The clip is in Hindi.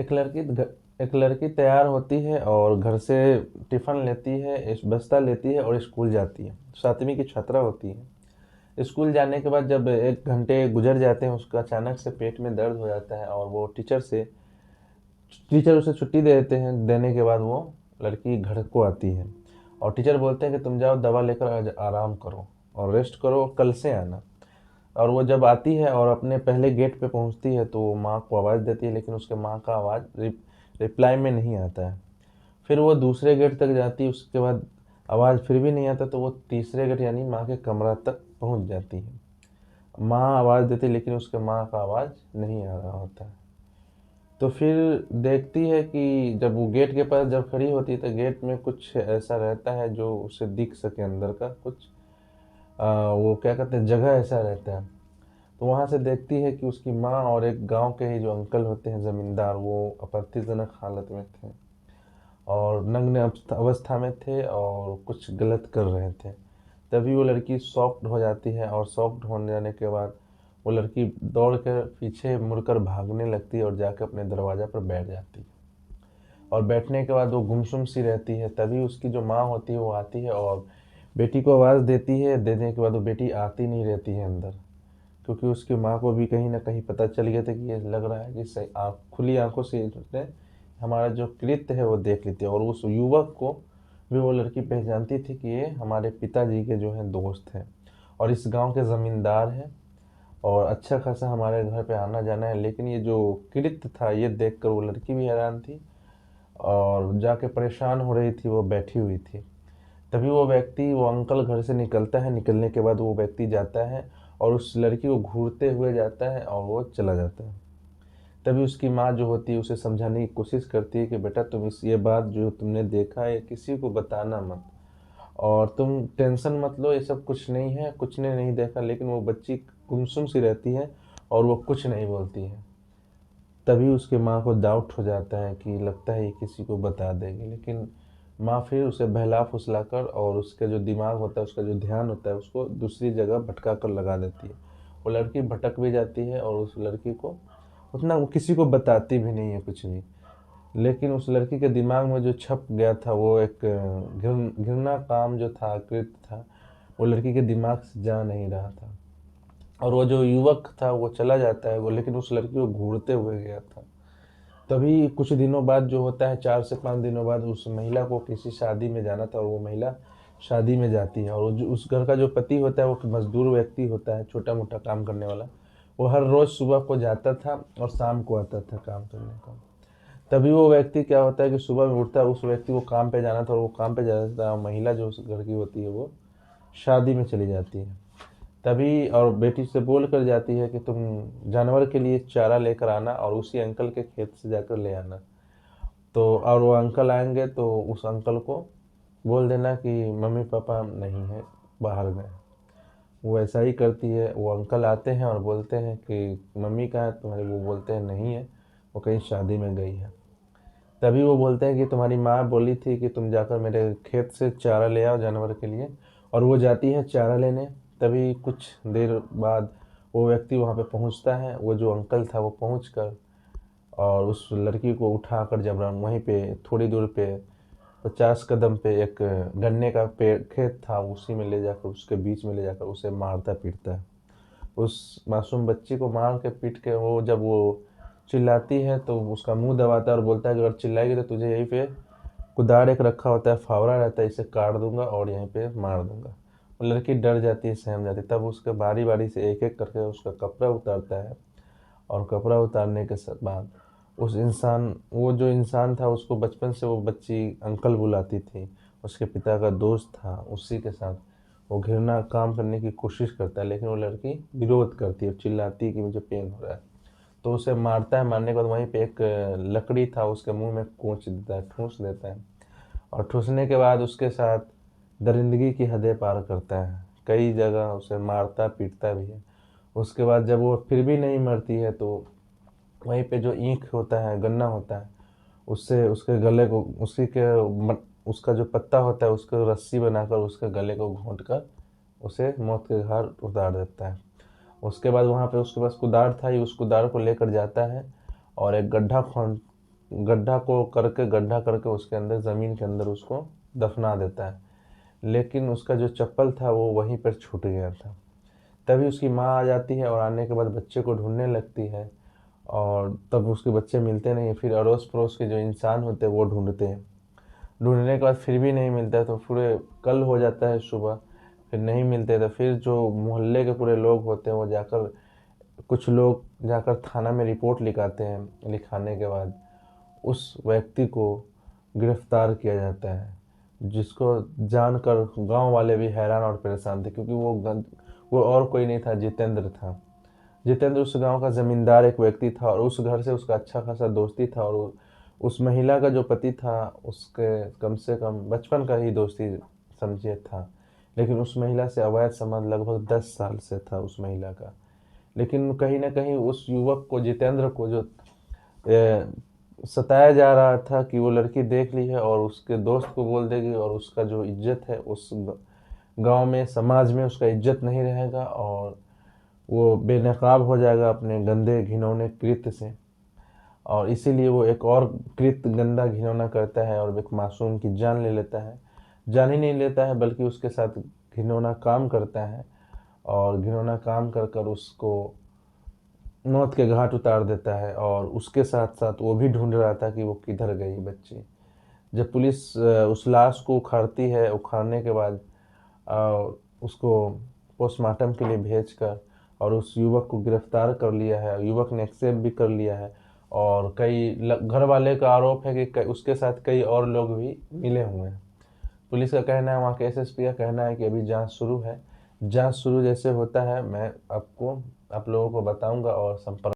एक लड़की तैयार होती है और घर से टिफ़िन लेती है, इस बस्ता लेती है और स्कूल जाती है। 7वीं की छात्रा होती है। स्कूल जाने के बाद जब 1 घंटे गुजर जाते हैं, उसका अचानक से पेट में दर्द हो जाता है और वो टीचर उसे छुट्टी दे देते हैं। देने के बाद वो लड़की घर को आती है और टीचर बोलते हैं कि तुम जाओ दवा लेकर आज आराम करो और रेस्ट करो, कल से आना। और वो जब आती है और अपने पहले गेट पे पहुंचती है तो वो माँ को आवाज़ देती है, लेकिन उसके माँ का आवाज़ रिप्लाई में नहीं आता है। फिर वो दूसरे गेट तक जाती है, उसके बाद आवाज़ फिर भी नहीं आता, तो वो तीसरे गेट यानी माँ के कमरा तक पहुंच जाती है। माँ आवाज़ देती है, लेकिन उसके माँ का आवाज़ नहीं आ रहा होता है। तो फिर देखती है कि जब वो गेट के पास जब खड़ी होती है तो गेट में कुछ ऐसा रहता है जो उसे दिख सके, अंदर का कुछ वो क्या कहते हैं, जगह ऐसा रहता है। तो वहाँ से देखती है कि उसकी माँ और एक गांव के ही जो अंकल होते हैं ज़मींदार, वो आपत्तिजनक हालत में थे और नग्न अवस्था में थे और कुछ गलत कर रहे थे। तभी वो लड़की शॉक्ड हो जाती है और शॉक्ड होने जाने के बाद वो लड़की दौड़ कर पीछे मुड़कर भागने लगती है और जाकर अपने दरवाज़ा पर बैठ जाती है। और बैठने के बाद वो गुमसुम सी रहती है। तभी उसकी जो माँ होती है वो आती है और बेटी को आवाज़ देती है। देने के बाद वो बेटी आती नहीं रहती है अंदर, क्योंकि उसकी माँ को भी कहीं ना कहीं पता चल गया था कि ये लग रहा है कि सही खुली आंखों से उसने हमारा जो कृत्य है वो देख लेती है। और उस युवक को भी वो लड़की पहचानती थी कि ये हमारे पिताजी के जो हैं दोस्त हैं और इस गांव के ज़मींदार हैं और अच्छा खासा हमारे घर पे आना जाना है। लेकिन ये जो कृत्य था ये देखकर वो लड़की भी हैरान थी और जाके परेशान हो रही थी, वो बैठी हुई थी। तभी वो अंकल घर से निकलता है। निकलने के बाद वो व्यक्ति जाता है और उस लड़की को घूरते हुए जाता है और वो चला जाता है। तभी उसकी माँ जो होती है उसे समझाने की कोशिश करती है कि बेटा तुम ये बात जो तुमने देखा है किसी को बताना मत और तुम टेंशन मत लो, ये सब कुछ नहीं है, कुछ ने नहीं देखा। लेकिन वो बच्ची गुमसुम सी रहती है और वो कुछ नहीं बोलती है। तभी उसके माँ को डाउट हो जाता है कि लगता है ये किसी को बता देगी, लेकिन माँ फिर उसे बहला फुसला कर और उसका जो दिमाग होता है, उसका जो ध्यान होता है, उसको दूसरी जगह भटका कर लगा देती है। वो लड़की भटक भी जाती है और उस लड़की को उतना वो किसी को बताती भी नहीं है कुछ भी। लेकिन उस लड़की के दिमाग में जो छप गया था वो एक घृणा काम जो था, कृत्य था, वो लड़की के दिमाग से जा नहीं रहा था। और वो जो युवक था वो चला जाता है, वो लेकिन उस लड़की को घूरते हुए गया था। तभी कुछ दिनों बाद जो होता है, 4 से 5 दिनों बाद उस महिला को किसी शादी में जाना था और वो महिला शादी में जाती है। और उस घर का जो पति होता है वो मजदूर व्यक्ति होता है, छोटा मोटा काम करने वाला। वो हर रोज सुबह को जाता था और शाम को आता था काम करने का। तभी वो व्यक्ति क्या होता है कि सुबह में उठता है, उस व्यक्ति को काम पे जाना था और वो काम पे जाता है और महिला जो उस घर की होती है वो शादी में चली जाती है। तभी और बेटी से बोल कर जाती है कि तुम जानवर के लिए चारा लेकर आना और उसी अंकल के खेत से जाकर ले आना। तो और वो अंकल आएंगे तो उस अंकल को बोल देना कि मम्मी पापा नहीं है, बाहर गए। वो ऐसा ही करती है। वो अंकल आते हैं और बोलते हैं कि मम्मी कहाँ है तुम्हारी, वो बोलते हैं नहीं है, वो कहीं शादी में गई है। तभी वो बोलते हैं कि तुम्हारी माँ बोली थी कि तुम जाकर मेरे खेत से चारा ले आओ जानवर के लिए। और वो जाती है चारा लेने। तभी कुछ देर बाद वो व्यक्ति वहाँ पे पहुँचता है। वो जो अंकल था वो पहुँच कर और उस लड़की को उठाकर जबरन वहीं पे थोड़ी दूर पे 50 कदम पे एक गन्ने का पेड़ खेत था, उसी में ले जाकर उसके बीच में ले जाकर उसे मारता पीटता है। उस मासूम बच्ची को मार के पीट के वो जब वो चिल्लाती है तो उसका मुंह दबाता है और बोलता है कि अगर चिल्लाएगी तो तुझे यहीं पे कुदार एक रखा होता है, फावड़ा रहता है, इसे काट दूंगा और यहीं पे मार दूंगा। वो लड़की डर जाती है, सहम जाती है। तब उसके बारी बारी से एक एक करके उसका कपड़ा उतारता है और कपड़ा उतारने के बाद उस इंसान वो जो इंसान था उसको बचपन से वो बच्ची अंकल बुलाती थी, उसके पिता का दोस्त था, उसी के साथ वो घृणा काम करने की कोशिश करता है। लेकिन वो लड़की विरोध करती है, चिल्लाती है कि मुझे पेन हो रहा है। तो उसे मारता है। मारने के बाद वहीं पे एक लकड़ी था, उसके मुंह में कोच देता है, ठूंस देता है। और ठूंसने के बाद उसके साथ दरिंदगी की हदें पार करता है, कई जगह उसे मारता पीटता भी है। उसके बाद जब वो फिर भी नहीं मरती है तो वहीं पे जो ईख होता है, गन्ना होता है, उससे उसके गले को उसका जो पत्ता होता है उसको रस्सी बनाकर उसके गले को घोंट कर उसे मौत के घाट उतार देता है। उसके बाद वहाँ पे उसके पास कुदार था, ही उस कुदार को लेकर जाता है और एक गड्ढा गड्ढा करके उसके अंदर ज़मीन के अंदर उसको दफना देता है। लेकिन उसका जो चप्पल था वो वहीं पर छूट गया था। तभी उसकी माँ आ जाती है और आने के बाद बच्चे को ढूंढने लगती है, और तब उसके बच्चे मिलते नहीं हैं। फिर अड़ोस पड़ोस के जो इंसान होते हैं वो ढूंढते हैं। ढूंढने के बाद फिर भी नहीं मिलता है, तो पूरे कल हो जाता है सुबह, फिर नहीं मिलते। तो फिर जो मोहल्ले के पूरे लोग होते हैं वो जाकर, कुछ लोग जाकर थाना में रिपोर्ट लिखाते हैं। लिखाने के बाद उस व्यक्ति को गिरफ्तार किया जाता है, जिसको जानकर गांव वाले भी हैरान और परेशान थे, क्योंकि वो और कोई नहीं था, जितेंद्र था। जितेंद्र उस गांव का जमींदार एक व्यक्ति था, और उस घर से उसका अच्छा खासा दोस्ती था। और उस महिला का जो पति था उसके कम से कम बचपन का ही दोस्ती समझिए था। लेकिन उस महिला से अवैध संबंध लगभग 10 साल से था उस महिला का। लेकिन कहीं ना कहीं उस युवक को, जितेंद्र को, जो सताया जा रहा था कि वो लड़की देख ली है और उसके दोस्त को बोल देगी, और उसका जो इज्जत है उस गांव में, समाज में उसका इज्जत नहीं रहेगा, और वो बेनकाब हो जाएगा अपने गंदे घिनौने कृत्य से। और इसीलिए वो एक और कृत्य गंदा घिनौना करता है और एक मासूम की जान ले लेता है। जान ही नहीं लेता है बल्कि उसके साथ घिनौना काम करता है, और घिनौना काम कर कर उसको मौत के घाट उतार देता है। और उसके साथ साथ वो भी ढूंढ रहा था कि वो किधर गई बच्ची। जब पुलिस उस लाश को उखाड़ती है, उखाड़ने के बाद उसको पोस्टमार्टम के लिए भेजकर और उस युवक को गिरफ्तार कर लिया है। युवक ने एक्सेप्ट भी कर लिया है, और घर वाले का आरोप है कि उसके साथ कई और लोग भी मिले हुए हैं। पुलिस का कहना है, वहाँ के एसएसपी का कहना है कि अभी जांच शुरू है। जांच शुरू जैसे होता है मैं आप लोगों को बताऊंगा और संपर्क